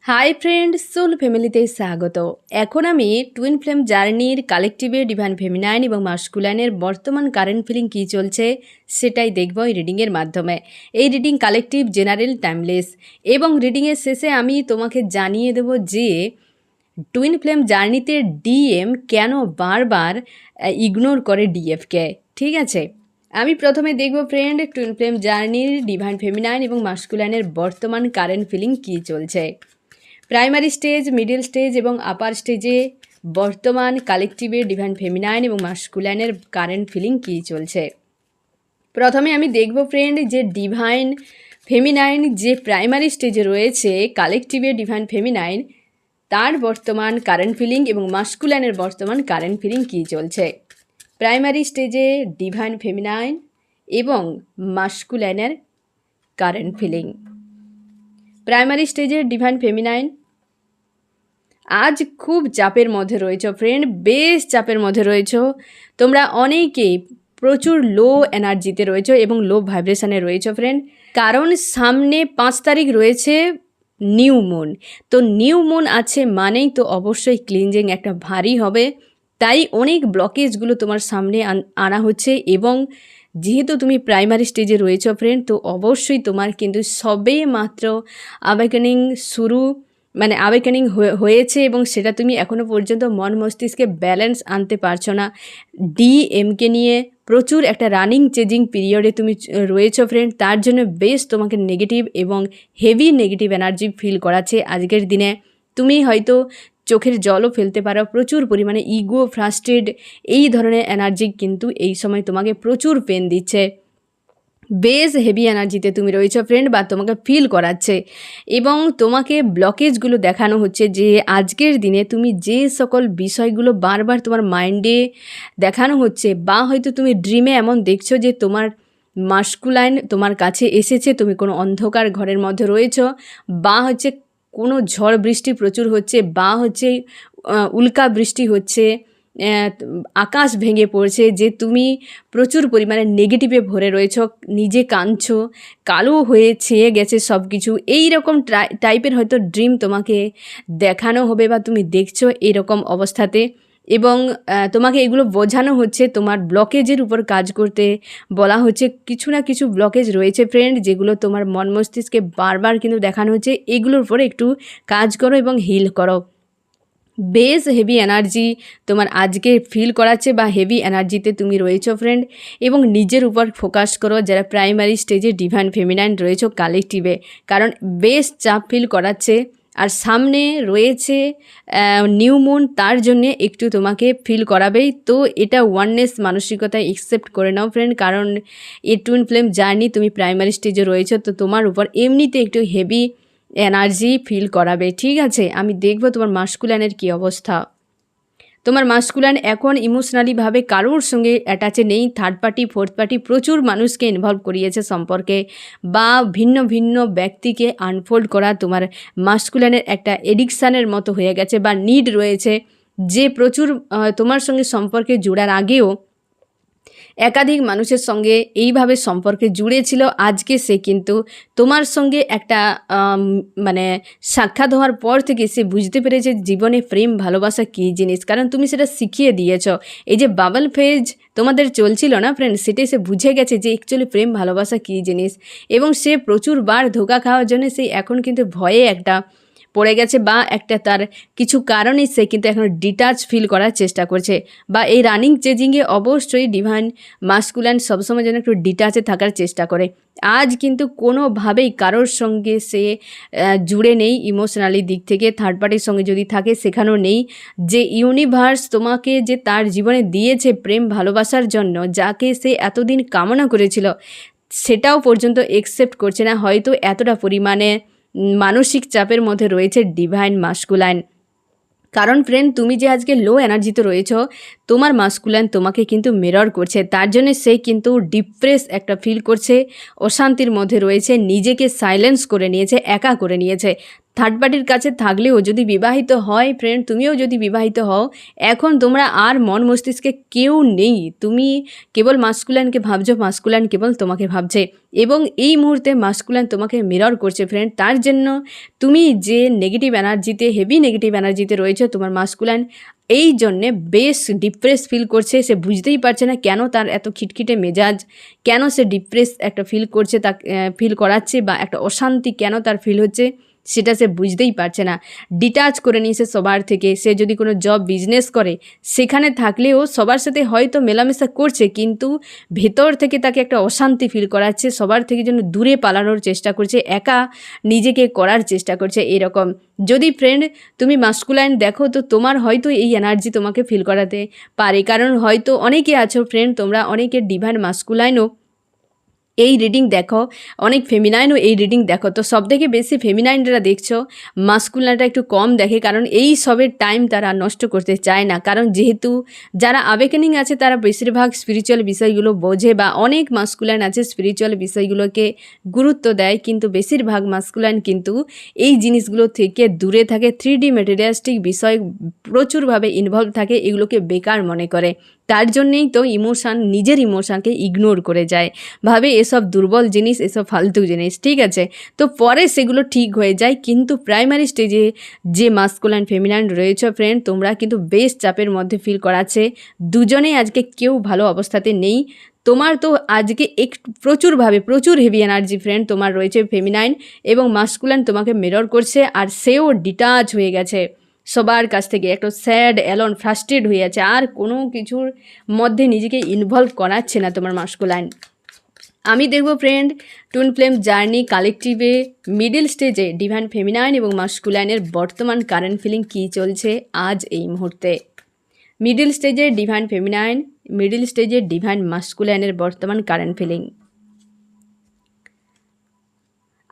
Hi friend, soul ফ্যামিলিতে স্বাগত। এখন আমি টুইন ফ্লেম জার্নির কালেকটিভে ডিভাইন ফেমিনাইন এবং মাস্কুলাইনের বর্তমান কারেন্ট ফিলিং কী চলছে সেটাই দেখব এই রিডিংয়ের মাধ্যমে। এই রিডিং কালেকটিভ, জেনারেল, টাইমলেস এবং রিডিংয়ের শেষে আমি তোমাকে জানিয়ে দেব যে টুইন ফ্লেম জার্নিতে ডিএম কেন বারবার ইগনোর করে ডিএফকে। ঠিক আছে, আমি প্রথমে দেখব ফ্রেন্ড টুইন ফ্লেম জার্নির ডিভাইন ফেমিনাইন এবং মাস্কুলাইনের বর্তমান কারেন্ট ফিলিং কী চলছে। প্রাইমারি স্টেজ, মিডল স্টেজ এবং আপার স্টেজে বর্তমান কালেকটিভে ডিভাইন ফেমিনাইন এবং মাস্কুলাইনের কারেন্ট ফিলিং কী চলছে। প্রথমে আমি দেখব ফ্রেন্ড যে ডিভাইন ফেমিনাইন যে প্রাইমারি স্টেজে রয়েছে কালেকটিভে ডিভাইন ফেমিনাইন, তার বর্তমান কারেন্ট ফিলিং এবং মাস্কুলাইনের বর্তমান কারেন্ট ফিলিং কী চলছে। প্রাইমারি স্টেজে ডিভাইন ফেমিনাইন এবং মাস্কুলাইনের কারেন্ট ফিলিং। প্রাইমারি স্টেজে ডিভাইন ফেমিনাইন, আজ খুব চাপের মধ্যে রয়েছ ফ্রেন্ড, বেশ চাপের মধ্যে রয়েছ। তোমরা অনেকেই প্রচুর লো এনার্জিতে রয়েছ এবং লো ভাইব্রেশনে রয়েছ ফ্রেন্ড, কারণ সামনে 5 তারিখ রয়েছে নিউ মুন। তো নিউ মুন আছে মানেই তো অবশ্যই ক্লিনজিং একটা ভারী হবে, তাই অনেক ব্লকেজগুলো তোমার সামনে আনা হচ্ছে। এবং যেহেতু তুমি প্রাইমারি স্টেজে রয়েছ ফ্রেন্ড, তো অবশ্যই তোমার কিন্তু সবে মাত্র অ্যাওয়েকেনিং অ্যাওয়েকেনিং হয়েছে এবং সেটা তুমি এখনও পর্যন্ত মন মস্তিষ্কে ব্যালেন্স আনতে পারছো না। ডিএমকে নিয়ে প্রচুর একটা রানিং চেঞ্জিং পিরিয়ডে তুমি রয়েছো ফ্রেন্ড, তার জন্য বেশ তোমাকে নেগেটিভ এবং হেভি নেগেটিভ এনার্জি ফিল করাচ্ছে আজকের দিনে। তুমি হয়তো চোখের জলও ফেলতে পারো, প্রচুর পরিমাণে ইগো, ফ্রাস্ট্রেট, এই ধরনের এনার্জি কিন্তু এই সময় তোমাকে প্রচুর পেন দিচ্ছে। বেশ হেভি এনার্জিতে তুমি রয়েছো ফ্রেন্ড, বা তোমাকে ফিল করাচ্ছে এবং তোমাকে ব্লকেজগুলো দেখানো হচ্ছে যে আজকের দিনে তুমি যে সকল বিষয়গুলো বারবার তোমার মাইন্ডে দেখানো হচ্ছে, বা হয়তো তুমি ড্রিমে এমন দেখছো যে তোমার মাস্কুলাইন তোমার কাছে এসেছে, তুমি কোনো অন্ধকার ঘরের মধ্যে রয়েছো, বা হচ্ছে কোনো ঝড় বৃষ্টি প্রচুর হচ্ছে, বা হচ্ছে উল্কা বৃষ্টি হচ্ছে, আকাশ ভেঙে পড়ছে, যে তুমি প্রচুর পরিমাণে নেগেটিভে ভরে রয়েছ, নিজে কাঁদছো, কালো হয়ে ছেয়ে গেছে সব কিছু, এই রকম টাইপের হয়তো ড্রিম তোমাকে দেখানো হবে বা তুমি দেখছো এরকম অবস্থাতে। এবং তোমাকে এগুলো বোঝানো হচ্ছে, তোমার ব্লকেজের উপর কাজ করতে বলা হচ্ছে। কিছু না কিছু ব্লকেজ রয়েছে ফ্রেন্ড, যেগুলো তোমার মন মস্তিষ্কে বারবার কিন্তু দেখানো হচ্ছে, এগুলোর উপরে একটু কাজ করো এবং হিল করো। বেশ হেভি এনার্জি তোমার আজকে ফিল করাচ্ছে, বা হেভি এনার্জিতে তুমি রয়েছো ফ্রেন্ড, এবং নিজের উপর ফোকাস করো যারা প্রাইমারি স্টেজে ডিভাইন ফেমিনাইন রয়েছো কালেকটিভে, কারণ বেশ চাপ ফিল করাচ্ছে। আর সামনে রয়েছে নিউ মুন, তার জন্যে একটু তোমাকে ফিল করাবেই। তো এটা ওয়াননেস মানসিকতায় অ্যাকসেপ্ট করে নাও ফ্রেন্ড, কারণ এই টুইন ফ্লেম জার্নি তুমি প্রাইমারি স্টেজে রয়েছো, তো তোমার উপর এমনিতে একটু হেভি এনার্জি ফিল করাবে। ঠিক আছে, আমি দেখব তোমার মাস্কুলাইনের কী অবস্থা। তোমার মাস্কুলাইন এখন ইমোশনালিভাবে কারোর সঙ্গে অ্যাটাচে নেই, থার্ড পার্টি, ফোর্থ পার্টি প্রচুর মানুষকে ইনভলভ করিয়েছে সম্পর্কে, বা ভিন্ন ভিন্ন ব্যক্তিকে আনফোল্ড করা তোমার মাস্কুলাইনের একটা এডিকশানের মতো হয়ে গেছে, বা নিড রয়েছে, যে প্রচুর তোমার সঙ্গে সম্পর্কে জোড়ার আগেও একাধিক মানুষের সঙ্গে এইভাবে সম্পর্কে জুড়েছিল। আজকে সে কিন্তু তোমার সঙ্গে একটা সাক্ষাৎ হওয়ার পর থেকে সে বুঝতে পেরেছে জীবনে প্রেম ভালোবাসা কী জিনিস, কারণ তুমি সেটা শিখিয়ে দিয়েছ। এই যে বাবল ফেজ তোমাদের চলছিল না ফ্রেন্ড, সেটাই সে বুঝে গেছে যে অ্যাকচুয়ালি প্রেম ভালোবাসা কী জিনিস, এবং সে প্রচুরবার ধোঁকা খাওয়ার জন্য সে এখন কিন্তু ভয়ে একটা পড়ে গেছে, বা একটা তার কিছু কারণে সে কিন্তু এখন ডিটাচ ফিল করার চেষ্টা করছে। বা এই রানিং চেঞ্জিংয়ে অবশ্যই ডিভাইন মাস্কুলাইন সবসময় যেন একটু ডিটাচে থাকার চেষ্টা করে। আজ কিন্তু কোনোভাবেই কারোর সঙ্গে সে জুড়ে নেই ইমোশনালি দিক থেকে, থার্ড পার্টির সঙ্গে যদি থাকে সেখানেও নেই। যে ইউনিভার্স তোমাকে যে তার জীবনে দিয়েছে প্রেম ভালোবাসার জন্য, যাকে সে এতদিন কামনা করেছিল, সেটাও পর্যন্ত অ্যাকসেপ্ট করছে না। হয়তো এতটা পরিমাণে মানসিক চাপের মধ্যে রয়েছে ডিভাইন মাস্কুলাইন, কারণ ফ্রেন্ড তুমি যে আজকে লো এনার্জিতে রয়েছ, তোমার মাস্কুলাইন তোমাকে কিন্তু মিরর করছে, তার জন্য সে কিন্তু ডিপ্রেস একটা ফিল করছে, অশান্তির মধ্যে রয়েছে, নিজেকে সাইলেন্স করে নিয়েছে, একা করে নিয়েছে। থার্ড পার্টির কাছে থাকলেও যদি বিবাহিত হয় ফ্রেন্ড, তুমিও যদি বিবাহিত হও, এখন তোমরা আর মন মস্তিষ্কে কেউ নেই, তুমি কেবল মাস্কুলাইনকে ভাবছো, মাস্কুলাইন কেবল তোমাকে ভাবছে এবং এই মুহূর্তে মাস্কুলাইন তোমাকে মিরর করছে ফ্রেন্ড। তার জন্য তুমি যে নেগেটিভ এনার্জিতে, হেভি নেগেটিভ এনার্জিতে রয়েছে, তোমার মাস্কুলাইন এই জন্যে বেশ ডিপ্রেস ফিল করছে। সে বুঝতেই পারছে না কেন তার এত খিটখিটে মেজাজ, কেন সে ডিপ্রেস একটা ফিল করছে, তা ফিল করাচ্ছে বা একটা অশান্তি কেন তার ফিল হচ্ছে সেটা সে বুঝতেই পারছে না। ডিটাচ করে নিয়েছে সবার থেকে। সে যদি কোনো জব বিজনেস করে সেখানে থাকলেও সবার সাথে হয়তো মেলামেশা করছে, কিন্তু ভেতর থেকে তাকে একটা অশান্তি ফিল করাচ্ছে, সবার থেকে যেন দূরে পালানোর চেষ্টা করছে, একা নিজেকে করার চেষ্টা করছে এরকম। যদি ফ্রেন্ড তুমি মাস্কুলাইন দেখো তো তোমার হয়তো এই এনার্জি তোমাকে ফিল করাতে পারে, কারণ হয়তো অনেকে আছো ফ্রেন্ড, তোমরা অনেকে ডিভাইন মাস্কুলাইনও এই রিডিং দেখো, অনেক ফেমিনাইনও এই রিডিং দেখো। তো সব থেকে বেশি ফেমিনাইনরা দেখছো, মাস্কুলাইনটা একটু কম দেখে, কারণ এই সবের টাইম তারা নষ্ট করতে চায় না। কারণ যেহেতু যারা অ্যাওয়েকেনিং আছে তারা বেশিরভাগ স্পিরিচুয়াল বিষয়গুলো বোঝে, বা অনেক মাস্কুলাইন আছে স্পিরিচুয়াল বিষয়গুলোকে গুরুত্ব দেয়, কিন্তু বেশিরভাগ মাস্কুলাইন কিন্তু এই জিনিসগুলো থেকে দূরে থাকে। 3D ম্যাটেরিয়ালিস্টিক বিষয় প্রচুরভাবে ইনভলভ থাকে, এগুলোকে বেকার মনে করে। তার জন্যেই তো ইমোশান, নিজের ইমোশানকে ইগনোর করে যায়, ভাবে এসব দুর্বল জিনিস, এসব ফালতু জিনিস, ঠিক আছে। তো পরে সেগুলো ঠিক হয়ে যায়, কিন্তু প্রাইমারি স্টেজে যে মাস্কুলাইন ফেমিনাইন রয়েছে ফ্রেন্ড, তোমরা কিন্তু বেশ চাপের মধ্যে ফিল করাচ্ছে। দুজনেই আজকে কেউ ভালো অবস্থাতে নেই। তোমার তো আজকে প্রচুর হেভি এনার্জি ফ্রেন্ড তোমার রয়েছে ফেমিনাইন, এবং মাস্কুলাইন তোমাকে মিরর করছে, আর সেও ডিটাচ হয়ে গেছে সবার কাছ থেকে, একটু স্যাড, অ্যালোন, ফ্রাস্ট্রেট হয়ে আছে, আর কোনো কিছুর মধ্যে নিজেকে ইনভলভ করাচ্ছে না তোমার মাস্কুলাইন। আমি দেখব ফ্রেন্ড টুইন ফ্লেম জার্নি কালেকটিভে মিডল স্টেজে ডিভাইন ফেমিনাইন এবং মাস্কুলাইনের বর্তমান কারেন্ট ফিলিং কী চলছে আজ এই মুহূর্তে। মিডল স্টেজে ডিভাইন ফেমিনাইন, মিডল স্টেজে ডিভাইন মাস্কুলাইনের বর্তমান কারেন্ট ফিলিং।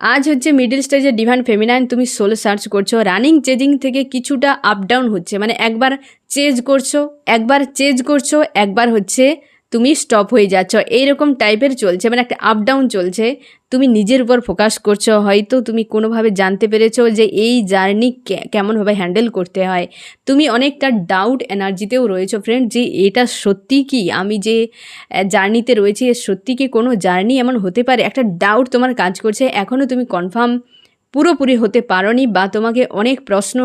আজ হচ্ছে মিডল স্টেজে ডিভাইন ফেমিনাইন, তুমি সোল সার্চ করছো, রানিং চেজিং থেকে কিছুটা আপ ডাউন হচ্ছে, মানে একবার চেজ করছো, একবার হচ্ছে তুমি স্টপ হয়ে যাচ্ছ, এইরকম টাইপের চলছে, মানে একটা আপ ডাউন চলছে। তুমি নিজের উপর ফোকাস করছো, হয়তো তুমি কোনোভাবে জানতে পেরেছো যে এই জার্নি কেমনভাবে হ্যান্ডেল করতে হয়। তুমি অনেকটা ডাউট এনার্জিতেও রয়েছো ফ্রেন্ড, যে এটা সত্যি কি, আমি যে জার্নিতে রয়েছি সত্যি কি কোনো জার্নি এমন হতে পারে, একটা ডাউট তোমার কাজ করছে। এখনও তুমি কনফার্ম পুরোপুরি হতে পারোনি, বা তোমাকে অনেক প্রশ্ন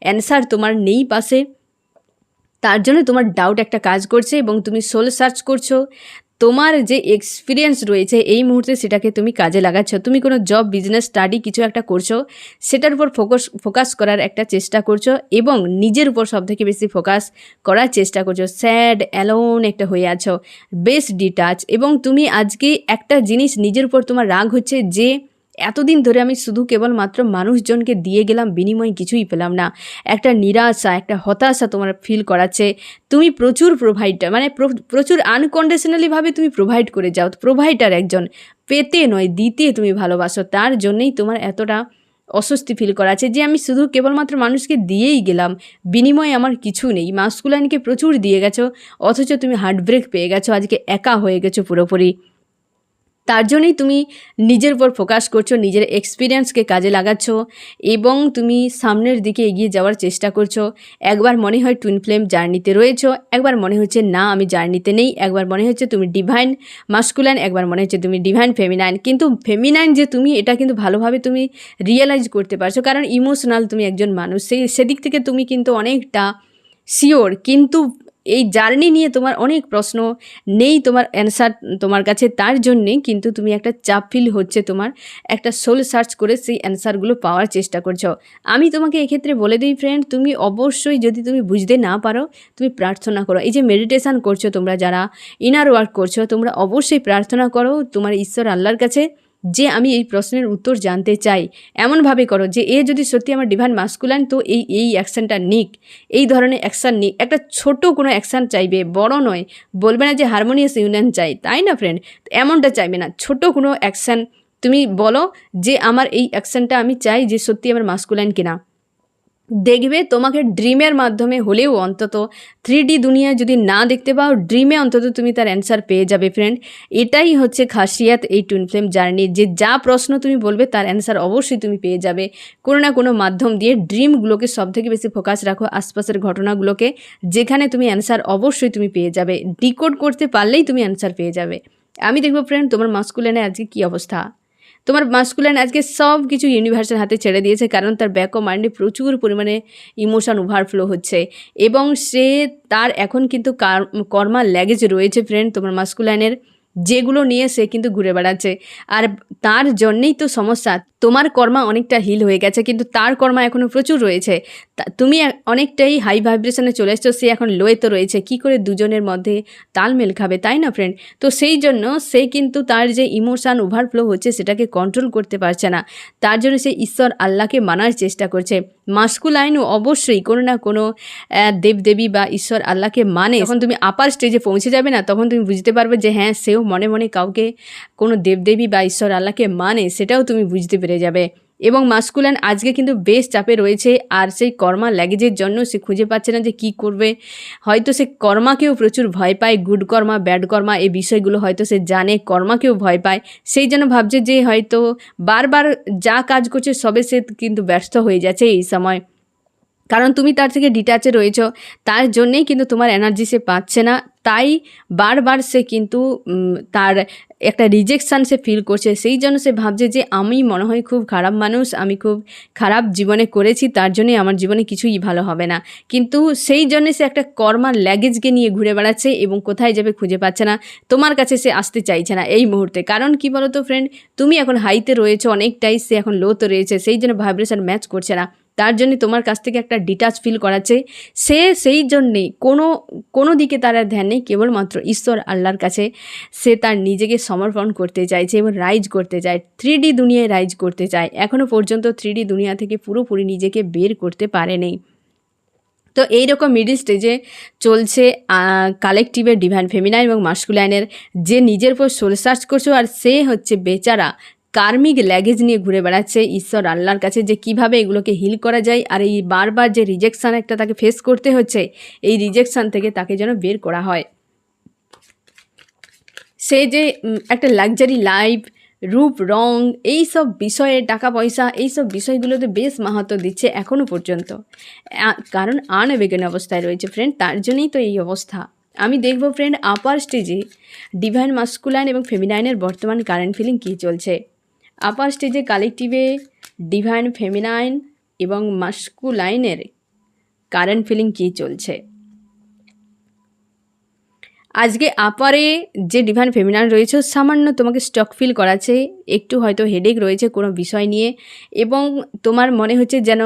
অ্যান্সার তোমার নেই পাশে, তার জন্য তোমার ডাউট একটা কাজ করছে এবং তুমি সোল সার্চ করছো। তোমার যে এক্সপিরিয়েন্স রয়েছে এই মুহূর্তে সেটাকে তুমি কাজে লাগাচ্ছ। তুমি কোনো জব, বিজনেস, স্টাডি কিছু একটা করছো, সেটার উপর ফোকাস করার একটা চেষ্টা করছো, এবং নিজের উপর সবথেকে বেশি ফোকাস করার চেষ্টা করছো। স্যাড, অ্যালোন একটা হয়ে আছো, বেশ ডিটাচ, এবং তুমি আজকে একটা জিনিস নিজের উপর তোমার রাগ হচ্ছে যে এতদিন ধরে আমি শুধু কেবলমাত্র মানুষজনকে দিয়ে গেলাম, বিনিময়ে কিছুই পেলাম না। একটা নিরাশা, একটা হতাশা তোমার ফিল করাচ্ছে। তুমি প্রচুর প্রোভাইডার, মানে প্রচুর আনকন্ডিশনালিভাবে তুমি প্রোভাইড করে যাও, প্রোভাইডার একজন, পেতে নয় দিতে তুমি ভালোবাসো। তার জন্যই তোমার এতটা অস্বস্তি ফিল করাচ্ছে যে আমি শুধু কেবলমাত্র মানুষকে দিয়েই গেলাম, বিনিময়ে আমার কিছু নেই। মাস্কুলাইনকে প্রচুর দিয়ে গেছো, অথচ তুমি হার্টব্রেক পেয়ে গেছো, আজকে একা হয়ে গেছো পুরোপুরি। তার জন্যই তুমি নিজের উপর ফোকাস করছো, নিজের এক্সপিরিয়েন্সকে কাজে লাগাচ্ছ, এবং তুমি সামনের দিকে এগিয়ে যাওয়ার চেষ্টা করছো। একবার মনে হয় টুইন ফ্লেম জার্নিতে রয়েছো, একবার মনে হচ্ছে না আমি জার্নিতে নেই, একবার মনে হচ্ছে তুমি ডিভাইন মাস্কুলাইন, একবার মনে হচ্ছে তুমি ডিভাইন ফেমিনাইন। কিন্তু ফেমিনাইন যে তুমি, এটা কিন্তু ভালোভাবে তুমি রিয়েলাইজ করতে পারছো, কারণ ইমোশনাল তুমি একজন মানুষ, সেদিক থেকে তুমি কিন্তু অনেকটা শিওর। কিন্তু এই জার্নি নিয়ে তোমার অনেক প্রশ্ন নেই, তোমার অ্যান্সার তোমার কাছে, তার জন্যে কিন্তু তুমি একটা চাপ ফিল হচ্ছে, তোমার একটা সোল সার্চ করে সেই অ্যান্সারগুলো পাওয়ার চেষ্টা করছো। আমি তোমাকে এক্ষেত্রে বলে দিই ফ্রেন্ড, তুমি অবশ্যই যদি তুমি বুঝতে না পারো, তুমি প্রার্থনা করো। এই যে মেডিটেশান করছো তোমরা, যারা ইনার ওয়ার্ক করছো, তোমরা অবশ্যই প্রার্থনা করো তোমার ঈশ্বর আল্লাহর কাছে, যে আমি এই প্রশ্নের উত্তর জানতে চাই। এমনভাবে করো যে এ যদি সত্যি আমার ডিভাইন মাস্কুলাইন, তো এই অ্যাকশানটা নিক, এই ধরনের অ্যাকশান নিক। একটা ছোট কোনো অ্যাকশান চাইবে, বড় নয়। বলবে না যে হারমোনিয়াস ইউনিয়ন চাই, তাই না ফ্রেন্ড, এমনটা চাইবে না। ছোট কোনো অ্যাকশান তুমি বলো যে আমার এই অ্যাকশানটা আমি চাই যে সত্যি আমার মাস্কুলাইন কিনা। দেখবে তোমাকে ড্রিমের মাধ্যমে হলেও অন্তত 3D দুনিয়ায় যদি না দেখতে পাও, ড্রিমে অন্তত তুমি তার অ্যান্সার পেয়ে যাবে ফ্রেন্ড। এটাই হচ্ছে খাসিয়াত এই টুইন ফ্লেম জার্নির, যে যা প্রশ্ন তুমি বলবে তার অ্যান্সার অবশ্যই তুমি পেয়ে যাবে কোনো না কোনো মাধ্যম দিয়ে। ড্রিমগুলোকে সবথেকে বেশি ফোকাস রাখো, আশপাশের ঘটনাগুলোকে, যেখানে তুমি অ্যান্সার অবশ্যই তুমি পেয়ে যাবে। ডিকোড করতে পারলেই তুমি অ্যান্সার পেয়ে যাবে। আমি দেখবো ফ্রেন্ড তোমার মাস্কুলিনে আজকে কী অবস্থা। তোমার মাস্কুলিন আজকে সব কিছু ইউনিভার্সের হাতে ছেড়ে দিয়েছে, কারণ তার ব্যাক অফ মাইন্ডে প্রচুর পরিমাণে ইমোশন ওভারফ্লো হচ্ছে এবং সে তার এখন কিন্তু কর্মা ল্যাগেজ রয়েছে ফ্রেন্ড তোমার মাস্কুলিনের, যেগুলো নিয়ে সে কিন্তু ঘুরে বেড়াচ্ছে। আর তার জন্যেই তো সমস্যা। তোমার কর্মা অনেকটা হিল হয়ে গেছে, কিন্তু তার কর্মা এখনও প্রচুর রয়েছে। তুমি অনেকটাই হাই ভাইব্রেশনে চলে এসছো, সে এখন লোয়ে তো রয়েছে। কী করে দুজনের মধ্যে তালমেল খাবে, তাই না ফ্রেন্ড? তো সেই জন্য সে কিন্তু তার যে ইমোশান ওভারফ্লো হচ্ছে সেটাকে কন্ট্রোল করতে পারছে না। তার জন্য সে ঈশ্বর আল্লাহকে মানার চেষ্টা করছে। মাস্কুলাইনও অবশ্যই কোনো না কোনো দেবদেবী বা ঈশ্বর আল্লাহকে মানে। যখন তুমি আপার স্টেজে পৌঁছে যাবে না, তখন তুমি বুঝতে পারবে যে হ্যাঁ, সেও মনে মনে কাউকে কোনো দেবদেবী বা ঈশ্বর আল্লাহকে মানে, সেটাও তুমি বুঝতে পেরে যাবে। এবং মাস্কুলান আজকে কিন্তু বেশ চাপে রয়েছে, আর সেই কর্মা ল্যাগেজের জন্য সে খুঁজে পাচ্ছে না যে কী করবে। হয়তো সে কর্মাকেও প্রচুর ভয় পায়, গুড কর্মা ব্যাড কর্মা এই বিষয়গুলো হয়তো সে জানে, কর্মাকেও ভয় পায়। সেই জন্য ভাবছে যে হয়তো বারবার যা কাজ করছে সবে সে কিন্তু ব্যস্ত হয়ে যাচ্ছে এই সময়, কারণ তুমি তার থেকে ডিট্যাচে রয়েছ। তার জন্যেই কিন্তু তোমার এনার্জি সে পাচ্ছে না, তাই বারবার সে কিন্তু তার একটা রিজেকশান সে ফিল করছে। সেই জন্য সে ভাবছে যে আমি মনে হয় খুব খারাপ মানুষ, আমি খুব খারাপ জীবনে করেছি, তার জন্যে আমার জীবনে কিছুই ভালো হবে না। কিন্তু সেই জন্যে সে একটা কর্মার ল্যাগেজকে নিয়ে ঘুরে বেড়াচ্ছে এবং কোথায় যাবে খুঁজে পাচ্ছে না। তোমার কাছে সে আসতে চাইছে না এই মুহূর্তে, কারণ কি বলো তো ফ্রেন্ড, তুমি এখন হাইতে রয়েছো অনেকটাই, সে এখন লোতে রয়েছে, সেই জন্য ভাইব্রেশন ম্যাচ করছে না। তার জন্যে তোমার কাছ থেকে একটা ডিটাচ ফিল করাচ্ছে সে। সেই জন্যেই কোনো দিকে তার আর ধ্যান নেই, কেবলমাত্র ঈশ্বর আল্লাহর কাছে সে তার নিজেকে সমর্পণ করতে চাইছে এবং রাইজ করতে চায়, 3D দুনিয়ায় রাইজ করতে চায়। এখনও পর্যন্ত 3D দুনিয়া থেকে পুরোপুরি নিজেকে বের করতে পারেনি। তো এইরকম মিডিল স্টেজে চলছে কালেকটিভের ডিভাইন ফেমিনাইন এবং মাস্কুলাইনের, যে নিজের উপর সোল সার্চ করছো, আর সে হচ্ছে বেচারা কার্মিক ল্যাগেজ নিয়ে ঘুরে বেড়াচ্ছে ঈশ্বর আল্লাহর কাছে, যে কিভাবে এগুলোকে হিল করা যায়। আর এই বারবার যে রিজেকশান একটা তাকে ফেস করতে হচ্ছে, এই রিজেকশান থেকে তাকে যেন বের করা হয়। সে যে একটা লাক্সারি লাইফ, রূপ রং, এই সব বিষয়ে, টাকা পয়সা, এই সব বিষয়গুলোতে বেশ মাহাত্ম দিচ্ছে এখনও পর্যন্ত, কারণ আনএবেগেন অবস্থায় রয়েছে ফ্রেন্ড, তার জন্যই তো এই অবস্থা। আমি দেখবো ফ্রেন্ড আপার স্টেজে ডিভাইন মাস্কুলাইন এবং ফেমিনাইনের বর্তমান কারেন্ট ফিলিং কী চলছে। আপার স্টেজে কালেকটিভে ডিভাইন ফেমিনাইন এবং মাস্কুলাইনের কারেন্ট ফিলিং কী চলছে। আজকে আপারে যে ডিভাইন ফেমিনাইন রয়েছে সামান্য তোমাকে স্টক ফিল করাচ্ছে, একটু হয়তো হেডেক রয়েছে কোনো বিষয় নিয়ে, এবং তোমার মনে হচ্ছে যেন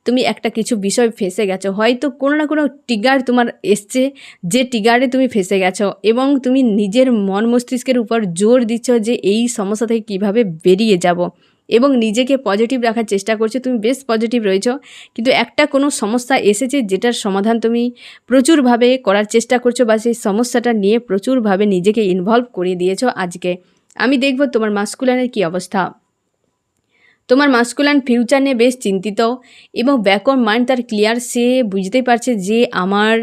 তুমি একটা কিছু বিষয় ফেসে গেছো, হয়তো কোনো না কোনো ট্রিগার তোমার এসছে, যে ট্রিগারে তুমি ফেসে গেছো, এবং তুমি নিজের মন মস্তিষ্কের উপর জোর দিচ্ছ যে এই সমস্যা থেকে কীভাবে বেরিয়ে যাব, এবং নিজেকে পজিটিভ রাখার চেষ্টা করছো। তুমি বেশ পজিটিভ রয়েছো, কিন্তু একটা কোনো সমস্যা এসেছে যেটার সমাধান তুমি প্রচুরভাবে করার চেষ্টা করছো, বা সেই সমস্যাটা নিয়ে প্রচুরভাবে নিজেকে ইনভলভ করিয়ে দিয়েছো আজকে। আমি দেখব তোমার মাস্কুলাইনের কী অবস্থা। তোমার মাস্কুলাইন ফিউচার নিয়ে বেশ চিন্তিত, এবং ব্যাক অন মাইন্ড তার ক্লিয়ার, সে বুঝতেই পারছে যে আমার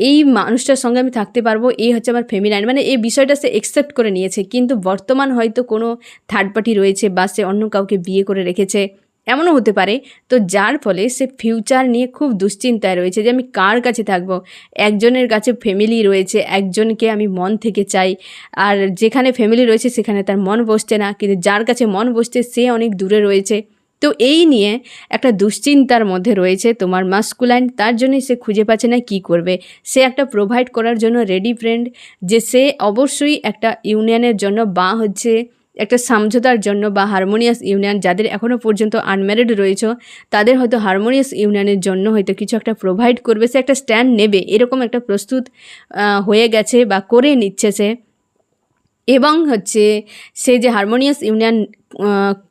এই মানুষটার সঙ্গে আমি থাকতে পারবো, এই হচ্ছে আমার ফেমিনাইন, মানে এই বিষয়টা সে অ্যাকসেপ্ট করে নিয়েছে। কিন্তু বর্তমান হয়তো কোনো থার্ড পার্টি রয়েছে, বা সে অন্য কাউকে বিয়ে করে রেখেছে, এমনও হতে পারে। তো যার ফলে সে ফিউচার নিয়ে খুব দুশ্চিন্তায় রয়েছে যে আমি কার কাছে থাকবো। একজনের কাছে ফ্যামিলি রয়েছে, একজনকে আমি মন থেকে চাই, আর যেখানে ফ্যামিলি রয়েছে সেখানে তার মন বসছে না, কিন্তু যার কাছে মন বসছে সে অনেক দূরে রয়েছে। তো এই নিয়ে একটা দুশ্চিন্তার মধ্যে রয়েছে তোমার মাস্কুলাইন, তার জন্যই সে খুঁজে পাচ্ছে না কী করবে। সে একটা প্রোভাইড করার জন্য রেডি ফ্রেন্ড, যে সে অবশ্যই একটা ইউনিয়নের জন্য, বা হচ্ছে একটা সমঝোতার জন্য, বা হারমোনিয়াস ইউনিয়ন, যাদের এখনও পর্যন্ত আনম্যারিড রয়েছে তাদের হয়তো হারমোনিয়াস ইউনিয়নের জন্য হয়তো কিছু একটা প্রোভাইড করবে, সে একটা স্ট্যান্ড নেবে, এরকম একটা প্রস্তুত হয়ে গেছে বা করে নিচ্ছে সে। এবং হচ্ছে সে যে হারমোনিয়াস ইউনিয়ন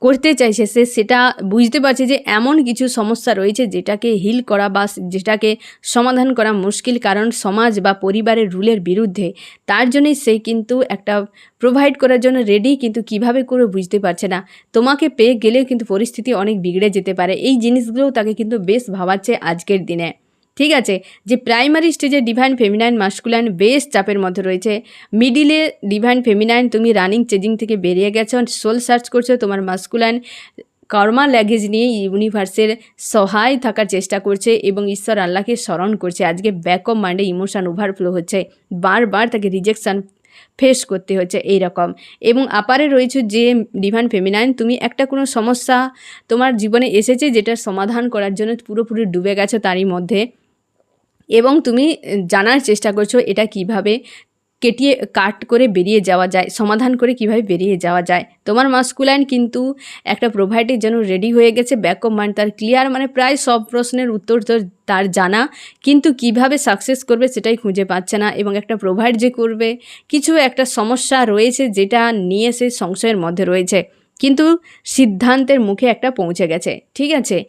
করতে চাইছে, সে সেটা বুঝতে পারছে যে এমন কিছু সমস্যা রয়েছে যেটাকে হিল করা বা যেটাকে সমাধান করা মুশকিল, কারণ সমাজ বা পরিবারের রুলের বিরুদ্ধে। তার জন্যই সে কিন্তু একটা প্রোভাইড করার জন্য রেডি, কিন্তু কিভাবে করে বুঝতে পারছে না। তোমাকে পেয়ে গেলেও কিন্তু পরিস্থিতি অনেক বিগড়ে যেতে পারে। এই জিনিসগুলোও তাকে কিন্তু বেশ ভাবাচ্ছে আজকের দিনে। ঠিক আছে, যে প্রাইমারি স্টেজে ডিভাইন ফেমিনাইন মাস্কুলাইন বেশ চাপের মধ্যে রয়েছে। মিডিলে ডিভাইন ফেমিনাইন তুমি রানিং চেজিং থেকে বেরিয়ে গেছো, সোল সার্চ করছো। তোমার মাস্কুলাইন কর্মা ল্যাগেজ নিয়ে ইউনিভার্সের সহায় থাকার চেষ্টা করছে এবং ঈশ্বর আল্লাহকে স্মরণ করছে। আজকে ব্যাক অফ মাইন্ডে ইমোশন ওভারফ্লো হচ্ছে, বারবার তাকে রিজেকশান ফেস করতে হচ্ছে এইরকম। এবং আপারে রয়েছে যে ডিভাইন ফেমিনাইন, তুমি একটা কোনো সমস্যা তোমার জীবনে এসেছে যেটার সমাধান করার জন্য পুরোপুরি ডুবে গেছো তারই মধ্যে, এবং তুমি জানার চেষ্টা করছো এটা কিভাবে কাট করে বেরিয়ে যাওয়া যায়, সমাধান করে কিভাবে বেরিয়ে যাওয়া যায়। তোমার মাস্কুলাইন কিন্তু একটা প্রোভাইডের জন্য রেডি হয়ে গেছে। ব্যাক অফ মাইন্ড তার ক্লিয়ার, মানে প্রায় সব প্রশ্নের উত্তর তো তার জানা, কিন্তু কিভাবে সাকসেস করবে সেটাই খুঁজে পাচ্ছে না। এবং একটা প্রোভাইড যে করবে, কিছু একটা সমস্যা রয়েছে যেটা নিয়ে সে সংশয়ের মধ্যে রয়েছে, কিন্তু সিদ্ধান্তের মুখে একটা পৌঁছে গেছে। ঠিক আছে,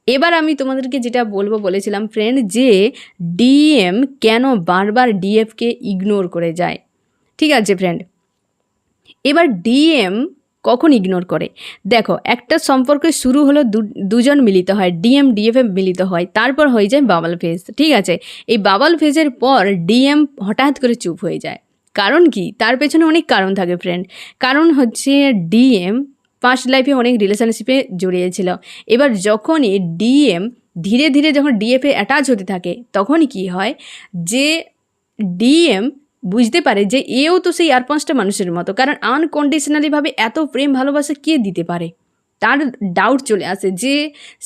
এবার আমি তোমাদেরকে যেটা বলেছিলাম ফ্রেন্ড, যে ডিএম কেন বারবার ডিএফকে ইগনোর করে যায়। ঠিক আছে ফ্রেন্ড, এবার ডিএম কখন ইগনোর করে? দেখো, একটা সম্পর্কে শুরু হলো, দুজন মিলিত হয়, ডিএম ডিএফে মিলিত হয়, তারপর হয়ে যায় বাবাল ফেজ। ঠিক আছে, এই বাবাল ফেজের পর ডিএম হঠাৎ করে চুপ হয়ে যায়। কারণ কি? তার পেছনে অনেক কারণ থাকে ফ্রেন্ড। কারণ হচ্ছে ডিএম পাস্ট লাইফে অনেক রিলেশনশিপে জড়িয়েছিল। এবার যখনই ডিএম ধীরে ধীরে যখন ডিএফে অ্যাটাচ হতে থাকে, তখনই কি হয় যে ডিএম বুঝতে পারে যে এও তো সেই আর 5টা মানুষের মতো, কারণ আনকন্ডিশনালিভাবে এত প্রেম ভালোবাসা কে দিতে পারে। তার ডাউট চলে আসে যে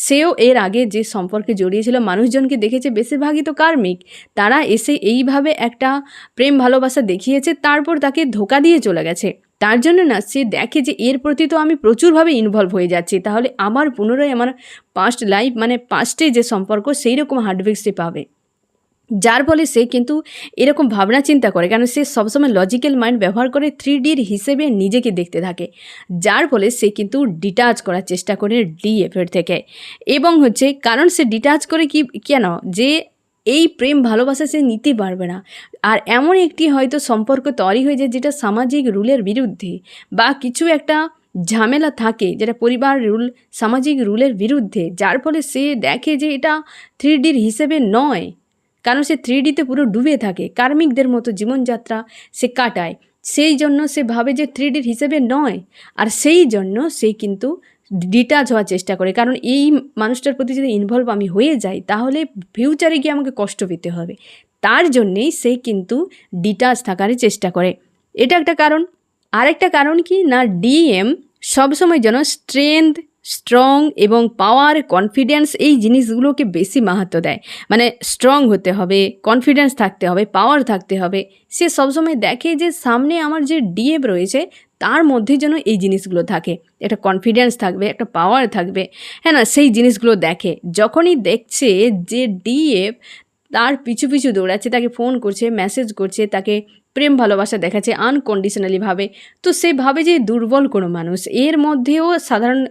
সেও এর আগে যে সম্পর্কে জড়িয়েছিল মানুষজনকে দেখেছে, বেশিরভাগই তো কার্মিক, তারা এসে এইভাবে একটা প্রেম ভালোবাসা দেখিয়েছে, তারপর তাকে ধোকা দিয়ে চলে গেছে। তার জন্য না সে দেখে যে এর প্রতি তো আমি প্রচুরভাবে ইনভলভ হয়ে যাচ্ছি, তাহলে আমার পুনরায় আমার পাস্ট লাইফ, মানে পাস্টে যে সম্পর্ক, সেই রকম হার্টব্রেক সে পাবে। যার ফলে সে কিন্তু এরকম ভাবনা চিন্তা করে, কারণ সে সবসময় লজিক্যাল মাইন্ড ব্যবহার করে 3Dর হিসেবে নিজেকে দেখতে থাকে। যার ফলে সে কিন্তু ডিটাচ করার চেষ্টা করে ডিএফের থেকে। এবং হচ্ছে কারণ সে ডিটাচ করে কি কেন, যে এই প্রেম ভালোবাসা সে নিতে পারবে না। আর এমন একটি হয়তো সম্পর্ক তৈরি হয়ে যায় যেটা সামাজিক রুলের বিরুদ্ধে, বা কিছু একটা ঝামেলা থাকে যেটা পরিবার রুল, সামাজিক রুলের বিরুদ্ধে, যার ফলে সে দেখে যে এটা 3Dর হিসেবে নয়। কারণ সে 3Dতে পুরো ডুবে থাকে, কার্মিকদের মতো জীবনযাত্রা সে কাটায়। সেই জন্য সে ভাবে যে 3Dর হিসেবে নয়, আর সেই জন্য সে কিন্তু ডিটাচ হওয়ার চেষ্টা করে। কারণ এই মানুষটার প্রতি যদি ইনভলভ আমি হয়ে যাই, তাহলে ফিউচারে গিয়ে আমাকে কষ্ট পেতে হবে। তার জন্যেই সে কিন্তু ডিটাচ থাকারই চেষ্টা করে। এটা একটা কারণ। আরেকটা কারণ কি না, ডিএম সবসময় যেন স্ট্রং এবং পাওয়ার, কনফিডেন্স, এই জিনিসগুলোকে বেশি মাহাত্ম্য দেয়। মানে স্ট্রং হতে হবে, কনফিডেন্স থাকতে হবে, পাওয়ার থাকতে হবে। সে সবসময় দেখে যে সামনে আমার যে ডিএফ রয়েছে তার মধ্যে যেন এই জিনিসগুলো থাকে, একটা কনফিডেন্স থাকবে, একটা পাওয়ার থাকবে, হ্যাঁ না, সেই জিনিসগুলো দেখে। যখনই দেখছে যে ডিএফ তার পিছু পিছু দৌড়াচ্ছে, তাকে ফোন করছে, মেসেজ করছে, তাকে প্রেম ভালোবাসা দেখাচ্ছে আনকন্ডিশনালিভাবে, তো সে ভাবে যে দুর্বল কোনো মানুষ। এর মধ্যেও সাধারণ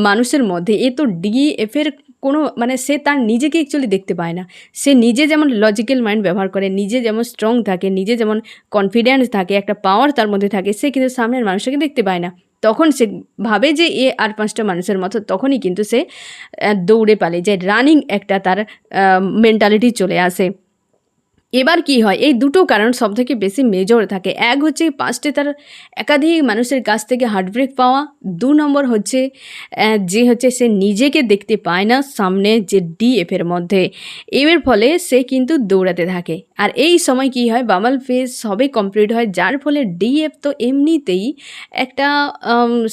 মানুষের মধ্যে এ তো ডিএফের কোনো, মানে সে তার নিজেকে অ্যাকচুয়ালি দেখতে পায় না। সে নিজে যেমন লজিক্যাল মাইন্ড ব্যবহার করে, নিজে যেমন স্ট্রং থাকে, নিজে যেমন কনফিডেন্স থাকে, একটা পাওয়ার তার মধ্যে থাকে, সে কিন্তু সামনের মানুষটাকে দেখতে পায় না। তখন সে ভাবে যে এ আর 5টা মানুষের মতো, তখনই কিন্তু সে দৌড়ে পালে, যে রানিং একটা তার মেন্টালিটি চলে আসে। এবার কি হয়, এই দুটো কারণ সবথেকে বেশি মেজর থাকে। এক হচ্ছে পাস্টে তার একাধিক মানুষের কাছ থেকে হার্টব্রেক পাওয়া। 2 নম্বর হচ্ছে সে নিজেকে দেখতে পায় না সামনে যে ডিএফের মধ্যে। এর ফলে সে কিন্তু দৌড়াতে থাকে। আর এই সময় কি হয়, বাবাল ফেজ সবে কমপ্লিট হয়, যার ফলে ডিএফ তো এমনিতেই একটা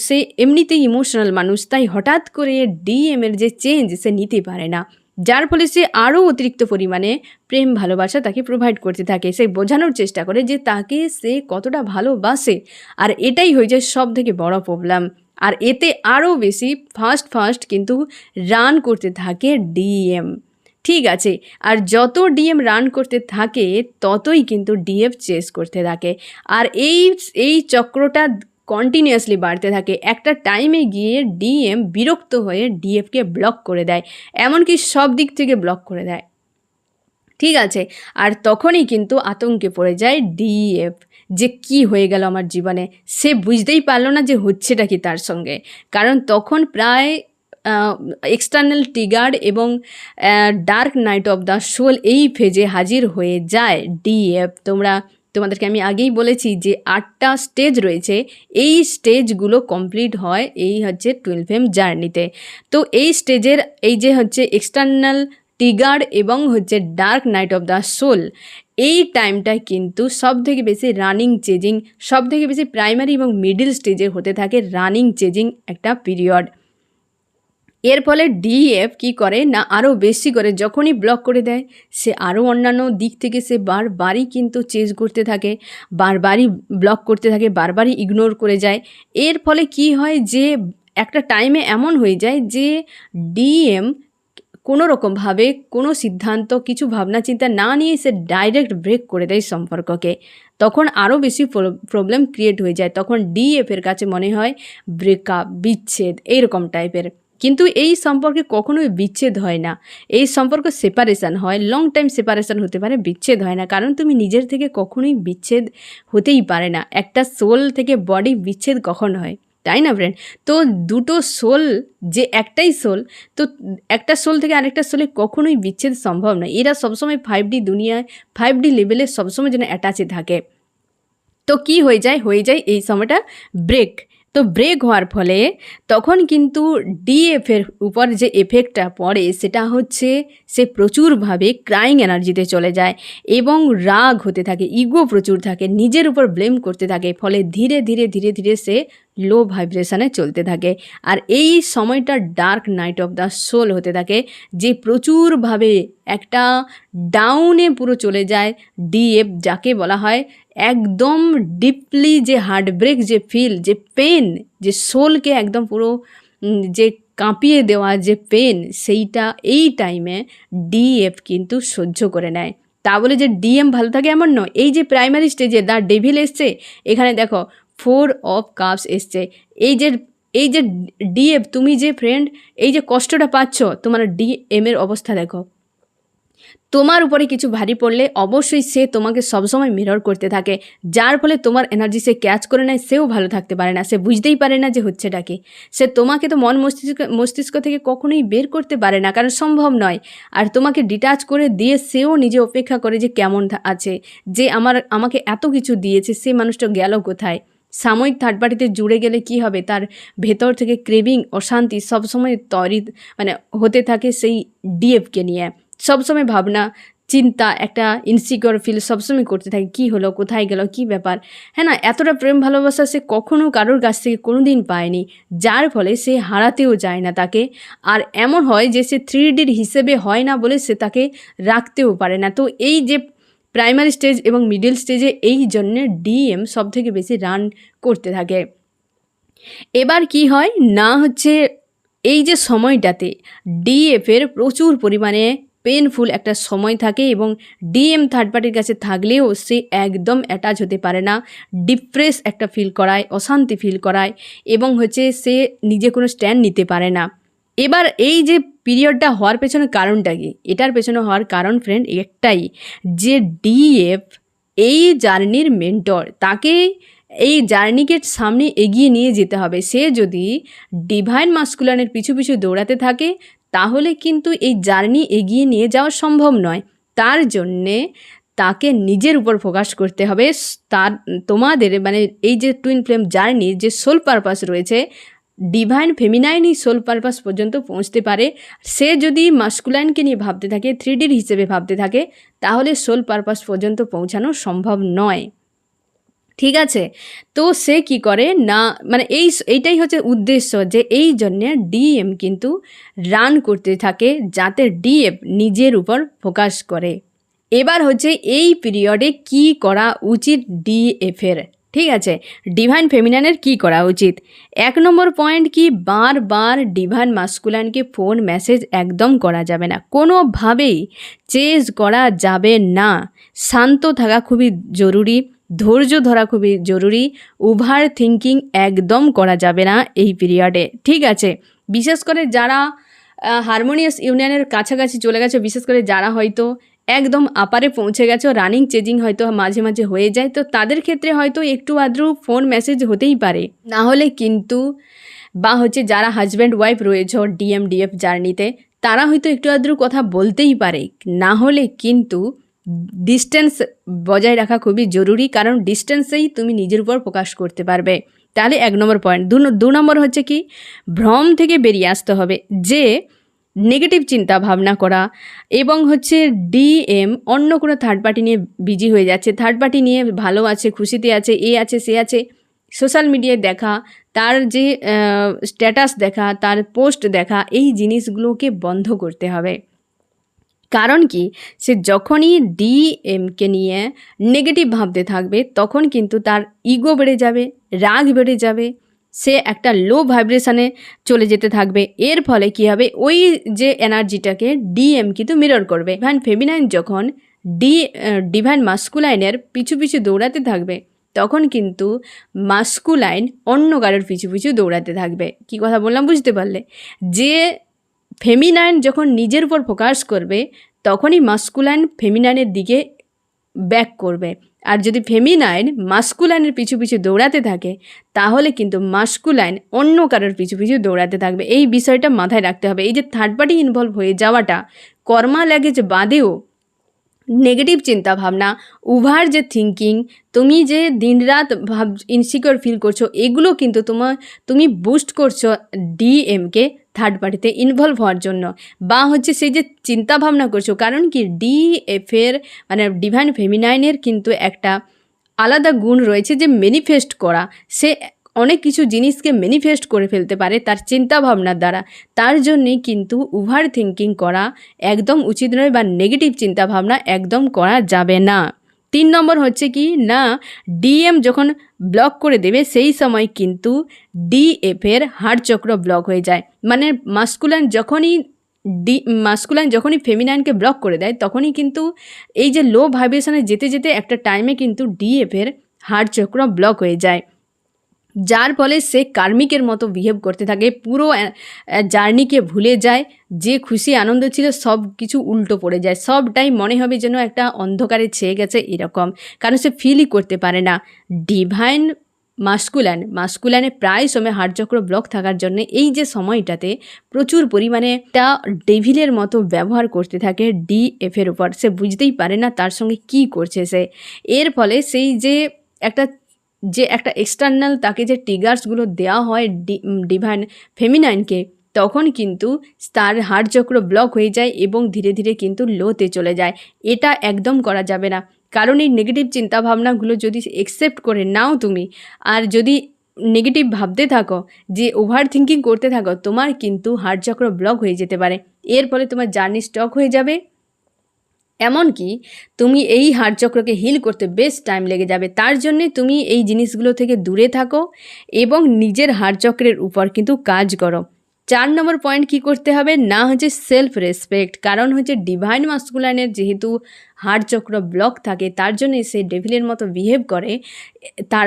সে এমনিতেই ইমোশনাল মানুষ, তাই হঠাৎ করে ডিএমের যে চেঞ্জ সে নিতে পারে না। যার ফলে সে আরও অতিরিক্ত পরিমাণে প্রেম ভালোবাসা তাকে প্রোভাইড করতে থাকে। সে বোঝানোর চেষ্টা করে যে তাকে সে কতটা ভালোবাসে, আর এটাই হয়ে যায় সব থেকে বড় প্রবলেম। আর এতে আরও বেশি ফাস্ট কিন্তু রান করতে থাকে ডিএম। ঠিক আছে, আর যত ডিএম রান করতে থাকে ততই কিন্তু ডিএফ চেস করতে থাকে, আর এই চক্রটা কন্টিনিউয়াসলি বাড়তে থাকে। একটা টাইমে গিয়ে ডিএম বিরক্ত হয়ে ডিএফকে ব্লক করে দেয়, এমনকি সব দিক থেকে ব্লক করে দেয়। ঠিক আছে, আর তখনই কিন্তু আতঙ্কে পড়ে যায় ডিএফ যে কি হয়ে গেল আমার জীবনে। সে বুঝতেই পারলো না যে হচ্ছেটা কি তার সঙ্গে, কারণ তখন প্রায় এক্সটার্নাল ট্রিগার এবং dark night of the soul এই ফেজে হাজির হয়ে যায় ডিএফ। তোমাদেরকে আমি আগেই বলেছি যে 8টা স্টেজ রয়েছে, এই স্টেজগুলো কমপ্লিট হয় এই হচ্ছে টুইন ফ্লেম জার্নিতে। তো এই স্টেজের এই যে হচ্ছে এক্সটার্নাল ট্রিগার এবং হচ্ছে dark night of the soul, এই টাইমটা কিন্তু সব থেকে বেশি রানিং চেজিং, সব থেকে বেশি প্রাইমারি এবং মিডিল স্টেজে হতে থাকে রানিং চেজিং একটা পিরিয়ড। এর ফলে ডিএফ কি করে না, আরও বেশি করে যখনই ব্লক করে দেয় সে আরও অন্যান্য দিক থেকে সে বারবারই কিন্তু চেজ করতে থাকে, বারবারই ব্লক করতে থাকে, বারবারই ইগনোর করে যায়। এর ফলে কি হয় যে একটা টাইমে এমন হয়ে যায় যে ডিএম কোনো রকমভাবে কোনো সিদ্ধান্ত, কিছু ভাবনা চিন্তা না নিয়ে সে ডাইরেক্ট ব্রেক করে দেয় সম্পর্ককে। তখন আরও বেশি প্রবলেম ক্রিয়েট হয়ে যায়, তখন ডিএফের কাছে মনে হয় ব্রেকআপ, বিচ্ছেদ এইরকম টাইপের। কিন্তু এই সম্পর্কে কখনোই বিচ্ছেদ হয় না, এই সম্পর্ক সেপারেশান হয়, লং টাইম সেপারেশান হতে পারে, বিচ্ছেদ হয় না। কারণ তুমি নিজের থেকে কখনোই বিচ্ছেদ হতেই পারে না, একটা সোল থেকে বডি বিচ্ছেদ কখন হয়, তাই না ফ্রেন্ড? তো দুটো সোল যে একটাই সোল, তো একটা সোল থেকে আরেকটা সোলে কখনোই বিচ্ছেদ সম্ভব নয়। এরা সবসময় 5D দুনিয়ায় 5D লেভেলে সবসময় যেন অ্যাটাচে থাকে। তো কি হয়ে যায় এই সময়টা ব্রেক। তো ব্রেক হওয়ার ফলে তখন কিন্তু ডিএফের উপর যে এফেক্টটা পড়ে সেটা হচ্ছে সে প্রচুরভাবে ক্রাইং এনার্জিতে চলে যায় এবং রাগ হতে থাকে, ইগো প্রচুর থাকে, নিজের উপর ব্লেম করতে থাকে। ফলে ধীরে ধীরে ধীরে ধীরে সে লো ভাইব্রেশনে চলতে থাকে। আর এই সময়টা dark night of the soul হতে থাকে, যে প্রচুরভাবে একটা ডাউনে পুরো চলে যায় ডিএফ, যাকে বলা হয় একদম ডিপলি যে হার্টব্রেক, যে ফিল, যে পেন, যে সোলকে একদম পুরো যে কাঁপিয়ে দেওয়া যে পেন, সেইটা এই টাইমে ডিএফ কিন্তু সহ্য করে নেয়। তা বলে যে ডিএম ভালো থাকে এমন নয়। এই যে প্রাইমারি স্টেজে দ্য ডেভিল এসছে, এখানে দেখো 4 অফ কাপস এসছে। এই যে ডিএফ, তুমি যে ফ্রেন্ড এই যে কষ্টটা পাচ্ছ, তোমার ডিএমের অবস্থা দেখো। তোমার উপরে কিছু ভারী পড়লে অবশ্যই সে তোমাকে সবসময় মিরর করতে থাকে, যার ফলে তোমার এনার্জি সে ক্যাচ করে নেয়। সেও ভালো থাকতে পারে না, সে বুঝতেই পারে না যে হচ্ছেটা কি। সে তোমাকে তো মন মস্তিষ্ক থেকে কখনোই বের করতে পারে না, কারণ সম্ভব নয়। আর তোমাকে ডিটাচ করে দিয়ে সেও নিজে অপেক্ষা করে যে কেমন আছে, যে আমাকে এত কিছু দিয়েছে, সে মানুষটা গেল কোথায়। সাময়িক থার্ড পার্টিতে জুড়ে গেলে কি হবে, তার ভেতর থেকে ক্রেভিং, অশান্তি সবসময় হতে থাকে সেই ডিএফকে নিয়ে। সবসময় ভাবনা চিন্তা, একটা ইনসিকিউর ফিল সবসময় করতে থাকে, কি হলো, কোথায় গেল, কি ব্যাপার। হ্যাঁ না, এতটা প্রেম ভালোবাসা সে কখনও কারোর কাছ থেকে কোনো দিন পায়নি, যার ফলে সে হারাতেও যায় না তাকে। আর এমন হয় যে সে 3Dর হিসেবে হয় না বলে সে তাকে রাখতেও পারে না। তো এই যে প্রাইমারি স্টেজ এবং মিডিল স্টেজে এই জন্যে ডিএম সব থেকে বেশি রান করতে থাকে। এবার কি হয় না হচ্ছে এই যে সময়টাতে ডিএফের প্রচুর পরিমাণে পেনফুল একটা সময় থাকে এবং ডিএম থার্ড পার্টির কাছে থাকলেও সে একদম অ্যাটাচ হতে পারে না, ডিপ্রেস একটা ফিল করায়, অশান্তি ফিল করায় এবং হচ্ছে সে নিজে কোনো স্ট্যান্ড নিতে পারে না। এবার এই যে পিরিয়ডটা হওয়ার পেছনে কারণটা কি? এটার পেছনে হওয়ার কারণ ফ্রেন্ড একটাই, যে ডিএফ এই জার্নির মেন্টর, তাকে এই জার্নিকে সামনে এগিয়ে নিয়ে যেতে হবে। সে যদি ডিভাইন মাস্কুলানের পিছু পিছু দৌড়াতে থাকে তাহলে কিন্তু এই জার্নি এগিয়ে নিয়ে যাওয়া সম্ভব নয়। তার জন্যে তাকে নিজের উপর ফোকাস করতে হবে। তোমাদের এই যে টুইন ফ্লেম জার্নির যে সোল পারপাস রয়েছে, ডিভাইন ফেমিনাইনই সোল পারপাস পর্যন্ত পৌঁছতে পারে। সে যদি মাস্কুলাইনকে নিয়ে ভাবতে থাকে, 3Dর হিসেবে ভাবতে থাকে, তাহলে সোল পারপাস পর্যন্ত পৌঁছানো সম্ভব নয়। ঠিক আছে, তো সে কি করে না এইটাই হচ্ছে উদ্দেশ্য, যে এই জন্যে ডিএম কিন্তু রান করতে থাকে যাতে ডিএফ নিজের উপর ফোকাস করে। এবার হচ্ছে এই পিরিয়ডে কি করা উচিত ডিএফের, ঠিক আছে, ডিভাইন ফেমিনাইনের কী করা উচিত? 1 নম্বর পয়েন্ট কি, বারবার ডিভাইন মাস্কুলাইনকে ফোন মেসেজ একদম করা যাবে না, কোনোভাবেই চেজ করা যাবে না। শান্ত থাকা খুবই জরুরি, ধৈর্য ধরা খুবই জরুরি, ওভার থিঙ্কিং একদম করা যাবে না এই পিরিয়ডে। ঠিক আছে, বিশেষ করে যারা হারমোনিয়াস ইউনিয়নের কাছাকাছি চলে গেছে, বিশেষ করে যারা হয়তো একদম আপারে পৌঁছে গেছো, রানিং চেজিং হয়তো মাঝে মাঝে হয়ে যায়, তো তাদের ক্ষেত্রে হয়তো একটু আদ্রু ফোন মেসেজ হতেই পারে, না হলে কিন্তু বা হচ্ছে যারা হাজব্যান্ড ওয়াইফ রয়েছে ডিএফ জার্নিতে, তারা হয়তো একটু আদ্রু কথা বলতেই পারে, না হলে কিন্তু ডিস্টেন্স বজায় রাখা খুবই জরুরি, কারণ ডিস্টেন্সেই তুমি নিজের উপর প্রকাশ করতে পারবে। তাহলে 1 নম্বর পয়েন্ট। 2 নম্বর হচ্ছে কি, ভ্রম থেকে বেরিয়ে আসতে হবে, যে নেগেটিভ চিন্তা ভাবনা করা এবং হচ্ছে ডিএম অন্য কোনো থার্ড পার্টি নিয়ে বিজি হয়ে যাচ্ছে, থার্ড পার্টি নিয়ে ভালো আছে, খুশিতে আছে, এ আছে সে আছে, সোশ্যাল মিডিয়ায় দেখা, তার যে স্ট্যাটাস দেখা, তার পোস্ট দেখা, এই জিনিসগুলোকে বন্ধ করতে হবে। কারণ কি, সে যখনই ডিএমকে নিয়ে নেগেটিভ ভাবতে থাকবে তখন কিন্তু তার ইগো বেড়ে যাবে, রাগ বেড়ে যাবে, সে একটা লো ভাইব্রেশনে চলে যেতে থাকবে। এর ফলে কি হবে, ওই যে এনার্জিটাকে ডিএম কিন্তু মিরর করবে। ডিভাইন ফেমিনাইন যখন ডিভাইন মাস্কুলাইনের পিছু পিছু দৌড়াতে থাকবে, তখন কিন্তু মাস্কুলাইন অন্য কারোর পিছু পিছু দৌড়াতে থাকবে। কি কথা বললাম বুঝতে পারলে? যে ফেমিনাইন যখন নিজের উপর ফোকাস করবে, তখনই মাস্কুলাইন ফেমিনাইনের দিকে ব্যাক করবে। আর যদি ফেমিনাইন মাস্কুলাইনের পিছু পিছু দৌড়াতে থাকে, তাহলে কিন্তু মাস্কুলাইন অন্য কারোর পিছু পিছু দৌড়াতে থাকবে। এই বিষয়টা মাথায় রাখতে হবে। এই যে থার্ড পার্টি ইনভলভ হয়ে যাওয়াটা, কর্মা ল্যাগেজ বাদেও নেগেটিভ চিন্তা ভাবনা, ওভার যে থিঙ্কিং, তুমি যে দিনরাত ইনসিকিউর ফিল করছো, এগুলো কিন্তু তুমি বুস্ট করছো ডিএমকে থার্ড পার্টিতে ইনভলভ হওয়ার জন্য, বা হচ্ছে সেই যে চিন্তা ভাবনা করছো। কারণ কি, ডিএফের মানে ডিভাইন ফেমিনাইনের কিন্তু একটা আলাদা গুণ রয়েছে যে ম্যানিফেস্ট করা। সে অনেক কিছু জিনিসকে ম্যানিফেস্ট করে ফেলতে পারে তার চিন্তা ভাবনার দ্বারা। তার জন্যেই কিন্তু ওভার থিঙ্কিং করা একদম উচিত নয়, বা নেগেটিভ চিন্তা ভাবনা একদম করা যাবে না। 3 নম্বর হচ্ছে কি না, ডিএম যখন ব্লক করে দেবে, সেই সময় কিন্তু ডিএফের হার্ট চক্র ব্লক হয়ে যায়। মানে মাস্কুলাইন যখনই ফেমিনাইনকে ব্লক করে দেয়, তখনই কিন্তু এই যে লো ভাইব্রেশনে যেতে যেতে একটা টাইমে কিন্তু ডিএফের হার্ট চক্র ব্লক হয়ে যায়, যার ফলে সে কার্মিকের মতো বিহেভ করতে থাকে, পুরো জার্নিকে ভুলে যায়, যে খুশি আনন্দ ছিল সব কিছু উল্টো পড়ে যায়, সবটাই মনে হবে যেন একটা অন্ধকারে ছেয়ে গেছে এরকম, কারণ সে ফিলই করতে পারে না। ডিভাইন মাস্কুলাইনে প্রায় সময় হার্টচক্র ব্লক থাকার জন্য এই যে সময়টাতে প্রচুর পরিমাণে একটা ডেভিলের মতো ব্যবহার করতে থাকে ডিএফের উপর, সে বুঝতেই পারে না তার সঙ্গে কি করছে সে। এর ফলে সেই যে একটা এক্সটার্নাল তাকে যে ট্রিগার্সগুলো দেওয়া হয় ডিভাইন ফেমিনাইনকে, তখন কিন্তু তার হার্ট চক্র ব্লক হয়ে যায় এবং ধীরে ধীরে কিন্তু লোতে চলে যায়। এটা একদম করা যাবে না, কারণ এই নেগেটিভ চিন্তাভাবনাগুলো যদি অ্যাকসেপ্ট করে নাও তুমি, আর যদি নেগেটিভ ভাবতে থাকো, যে ওভার থিঙ্কিং করতে থাকো, তোমার কিন্তু হার্ট চক্র ব্লক হয়ে যেতে পারে। এর ফলে তোমার জার্নি স্টক হয়ে যাবে, এমনকি তুমি এই হার্ট চক্রকে হিল করতে বেশ টাইম লেগে যাবে। তার জন্যে তুমি এই জিনিসগুলো থেকে দূরে থাকো এবং নিজের হার্ট চক্রের উপর কিন্তু কাজ করো। 4 নম্বর পয়েন্ট কি করতে হবে না, হচ্ছে সেলফ রেসপেক্ট। কারণ হচ্ছে ডিভাইন মাস্কুলাইনের যেহেতু হার্ট চক্র ব্লক থাকে, তার জন্যে সে ডেভিলের মতো বিহেভ করে। তার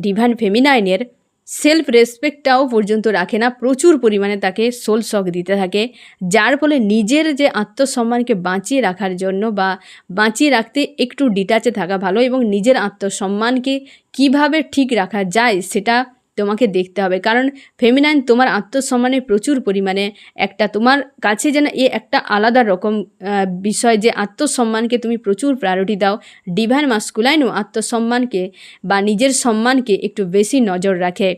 ডিভাইন ফেমিনাইনের সেলফ রেসপেক্টটাও পর্যন্ত রাখে না, প্রচুর পরিমাণে তাকে সোল শক দিতে থাকে, যার ফলে নিজের যে আত্মসম্মানকে বাঁচিয়ে রাখার জন্য বা বাঁচিয়ে রাখতে একটু ডিটাচে থাকা ভালো, এবং নিজের আত্মসম্মানকে কিভাবে ঠিক রাখা যায় সেটা তোমাকে দেখতে হবে। কারণ ফেমিনাইন তোমার আত্মসম্মানে প্রচুর পরিমাণে একটা তোমার কাছে যেন একটা আলাদা রকম বিষয়, যে আত্মসম্মানকে তুমি প্রচুর প্রায়োরিটি দাও। ডিভাইন মাস্কুলাইনও আত্মসম্মানকে বা নিজের সম্মানকে একটু বেশি নজর রাখে।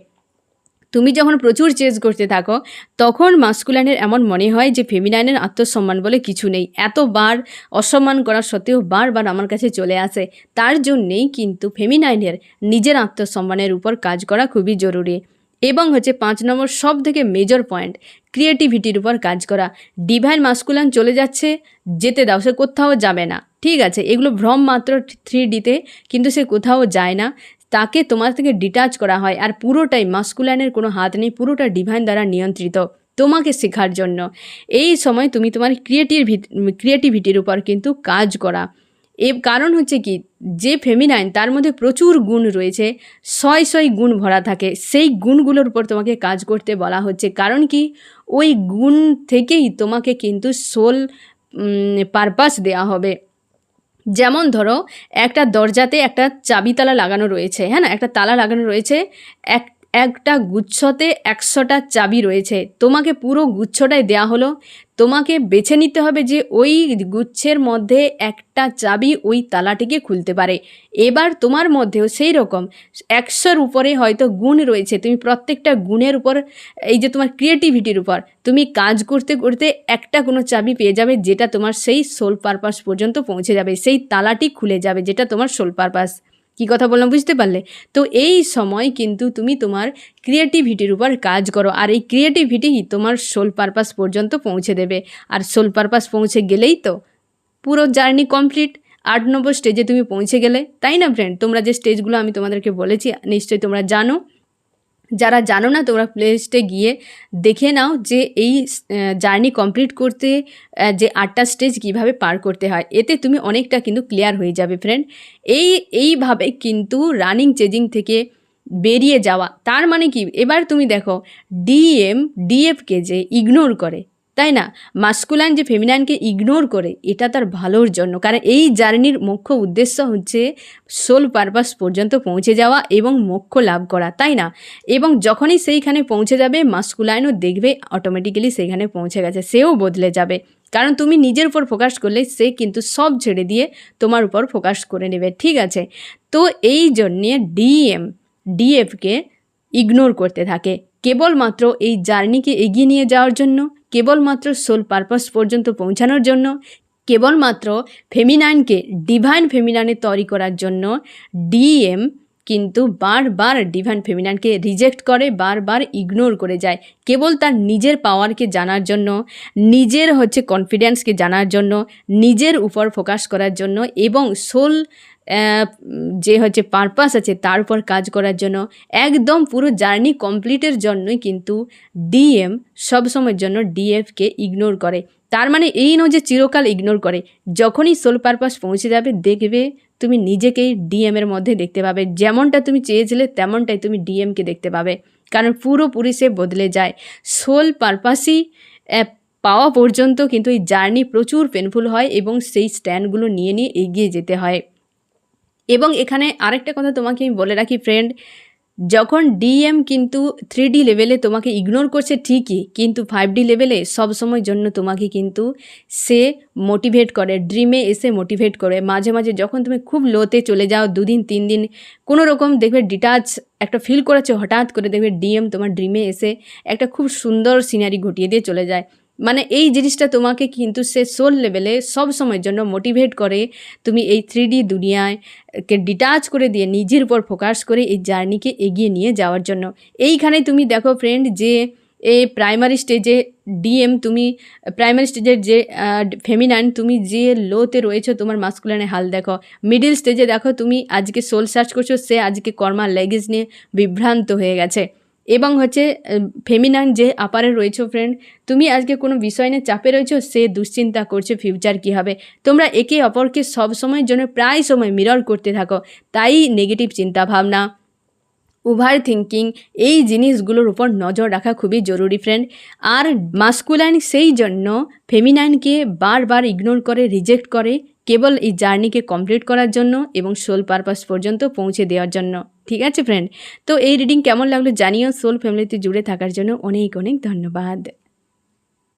তুমি যখন প্রচুর চেজ করতে থাকো, তখন মাস্কুলাইনের এমন মনে হয় যে ফেমিনাইনের আত্মসম্মান বলে কিছু নেই, এতবার অসম্মান করা সত্ত্বেও বারবার আমার কাছে চলে আসে। তার জন্যেই কিন্তু ফেমিনাইনের নিজের আত্মসম্মানের উপর কাজ করা খুবই জরুরি। এবং হচ্ছে 5 নম্বর সব থেকে মেজর পয়েন্ট, ক্রিয়েটিভিটির উপর কাজ করা। ডিভাইন মাস্কুলাইন চলে যাচ্ছে, যেতে দাও, সে কোথাও যাবে না, ঠিক আছে? এগুলো ভ্রম মাত্র 3Dতে, কিন্তু সে কোথাও যায় না। তাকে তোমার থেকে ডিটাচ করা হয়, আর পুরোটাই মাস্কুলাইনের কোনো হাত নেই, পুরোটা ডিভাইন দ্বারা নিয়ন্ত্রিত তোমাকে শেখার জন্য। এই সময় তুমি তোমার ক্রিয়েটিভিটির উপর কিন্তু কাজ করা। এর কারণ হচ্ছে কি, যে ফেমিনাইন তার মধ্যে প্রচুর গুণ রয়েছে, শয় গুণ ভরা থাকে, সেই গুণগুলোর উপর তোমাকে কাজ করতে বলা হচ্ছে। কারণ কি, ওই গুণ থেকেই তোমাকে কিন্তু সোল পারপাস দেওয়া হবে। যেমন ধরো, একটা দরজাতে একটা চাবি তালা লাগানো রয়েছে, হ্যাঁ না, একটা তালা লাগানো রয়েছে, একটা গুচ্ছতে 100টা চাবি রয়েছে, তোমাকে পুরো গুচ্ছটাই দেয়া হলো, তোমাকে বেছে নিতে হবে যে ওই গুচ্ছের মধ্যে একটা চাবি ওই তালাটিকে খুলতে পারে। এবার তোমার মধ্যেও সেই রকম 100-র উপরে হয়তো গুণ রয়েছে, তুমি প্রত্যেকটা গুণের উপর, এই যে তোমার ক্রিয়েটিভিটির উপর তুমি কাজ করতে করতে একটা কোনো চাবি পেয়ে যাবে, যেটা তোমার সেই সোল পারপাস পর্যন্ত পৌঁছে যাবে, সেই তালাটি খুলে যাবে, যেটা তোমার সোল পারপাস। কী কথা বললাম বুঝতে পারলে? তো এই সময় কিন্তু তুমি তোমার ক্রিয়েটিভিটির উপর কাজ করো, আর এই ক্রিয়েটিভিটি তোমার সোল পারপাস পর্যন্ত পৌঁছে দেবে। আর সোল পারপাস পৌঁছে গেলেই তো পুরো জার্নি কমপ্লিট। 8 নম্বর স্টেজে তুমি পৌঁছে গেলে, তাই না ফ্রেন্ড? তোমরা যে স্টেজগুলো আমি তোমাদেরকে বলেছি নিশ্চয়ই তোমরা জানো। যারা জানো না, তোমরা প্লে লিস্টে গিয়ে দেখে নাও যে এই জার্নি কমপ্লিট করতে যে 8টা স্টেজ কিভাবে পার করতে হয়, এতে তুমি অনেকটা কিন্তু ক্লিয়ার হয়ে যাবে ফ্রেন্ড। এইভাবে কিন্তু রানিং চেজিং থেকে বেরিয়ে যাওয়া, তার মানে কি, এবার তুমি দেখো ডিএফকে যে ইগনোর করে, তাই না, মাস্কুলাইন যে ফেমিনাইনকে ইগনোর করে, এটা তার ভালোর জন্য। কারণ এই জার্নির মুখ্য উদ্দেশ্য হচ্ছে সোল পারপাস পর্যন্ত পৌঁছে যাওয়া এবং মোক্ষ লাভ করা, তাই না? এবং যখনই সেইখানে পৌঁছে যাবে, মাস্কুলাইনও দেখবে অটোমেটিক্যালি সেইখানে পৌঁছে গেছে, সেও বদলে যাবে। কারণ তুমি নিজের উপর ফোকাস করলে সে কিন্তু সব ছেড়ে দিয়ে তোমার উপর ফোকাস করে নেবে, ঠিক আছে? তো এই জন্যে ডিএফকে ইগনোর করতে থাকে কেবলমাত্র এই জার্নিকে এগিয়ে নিয়ে যাওয়ার জন্য, কেবলমাত্র সোল পারপাস পর্যন্ত পৌঁছানোর জন্য, কেবলমাত্র ফেমিনাইনকে ডিভাইন ফেমিনাইনে তৈরি করার জন্য ডিএম কিন্তু বারবার ডিভাইন ফেমিনাইনকে রিজেক্ট করে, বারবার ইগনোর করে যায়, কেবল তার নিজের পাওয়ারকে জানার জন্য, নিজের কনফিডেন্সকে জানার জন্য, নিজের উপর ফোকাস করার জন্য, এবং সোল যে পারপাস আছে তার উপর কাজ করার জন্য, একদম পুরো জার্নি কমপ্লিটের জন্যই কিন্তু ডিএম সবসময়ের জন্য ডিএফকে ইগনোর করে। তার মানে এই নয় যে চিরকাল ইগনোর করে, যখনই সোল পারপাস পৌঁছে যাবে দেখবে তুমি নিজেকেই ডিএমের মধ্যে দেখতে পাবে, যেমনটা তুমি চেয়েছিলে তেমনটাই তুমি ডিএমকে দেখতে পাবে। কারণ পুরোপুরি সে বদলে যায়। সোল পারপাসই পাওয়া পর্যন্ত কিন্তু এই জার্নি প্রচুর পেনফুল হয় এবং সেই স্ট্যান্ডগুলো নিয়ে নিয়ে এগিয়ে যেতে হয়। এবং এখানে আরেকটা কথা তোমাকে আমি বলে রাখি ফ্রেন্ড, যখন ডিএম কিন্তু 3D লেভেলে তোমাকে ইগনোর করছে ঠিকই, কিন্তু 5D লেভেলে সবসময়ের জন্য তোমাকে কিন্তু সে মোটিভেট করে, ড্রিমে এসে মোটিভেট করে। মাঝে মাঝে যখন তুমি খুব লোতে চলে যাও, 2 দিন 3 দিন কোনো রকম দেখবে ডিটাচ একটা ফিল করেছো, হঠাৎ করে দেখবে ডিএম তোমার ড্রিমে এসে একটা খুব সুন্দর সিনারি ঘটিয়ে দিয়ে চলে যায়। মানে এই জিনিসটা তোমাকে কিন্তু সে সোল লেভেলে সব সময়ের জন্য মোটিভেট করে, তুমি এই 3D দুনিয়াকে ডিটাচ করে দিয়ে নিজের উপর ফোকাস করে এই জার্নিকে এগিয়ে নিয়ে যাওয়ার জন্য। এইখানে তুমি দেখো ফ্রেন্ড যে এই প্রাইমারি স্টেজে ডিএম, তুমি প্রাইমারি স্টেজের যে ফেমিনাইন, তুমি যে লোতে রয়েছো তোমার মাস্কুলাইনের হাল দেখো। মিডিল স্টেজে দেখো তুমি আজকে সোল সার্চ করছো, সে আজকে কর্মা লেগেজ নিয়ে বিভ্রান্ত হয়ে গেছে। এবং ফেমিনাইন যে আপারে রয়েছো ফ্রেন্ড, তুমি আজকে কোনো বিষয় নিয়ে চাপে রয়েছো, সে দুশ্চিন্তা করছে ফিউচার কী হবে। তোমরা একে অপরকে সব সময়ের জন্য প্রায় সময় মিরর করতে থাকো, তাই নেগেটিভ চিন্তাভাবনা, ওভার থিঙ্কিং, এই জিনিসগুলোর উপর নজর রাখা খুবই জরুরি ফ্রেন্ড। আর মাস্কুলাইন সেই জন্য ফেমিনাইনকে বারবার ইগনোর করে, রিজেক্ট করে, কেবল এই জার্নিকে কমপ্লিট করার জন্য এবং সোল পারপাস পর্যন্ত পৌঁছে দেওয়ার জন্য। ঠিক আছে ফ্রেন্ড, তো এই রিডিং কেমন লাগলো জানিও। সোল ফ্যামিলিতে জুড়ে থাকার জন্য অনেক অনেক ধন্যবাদ।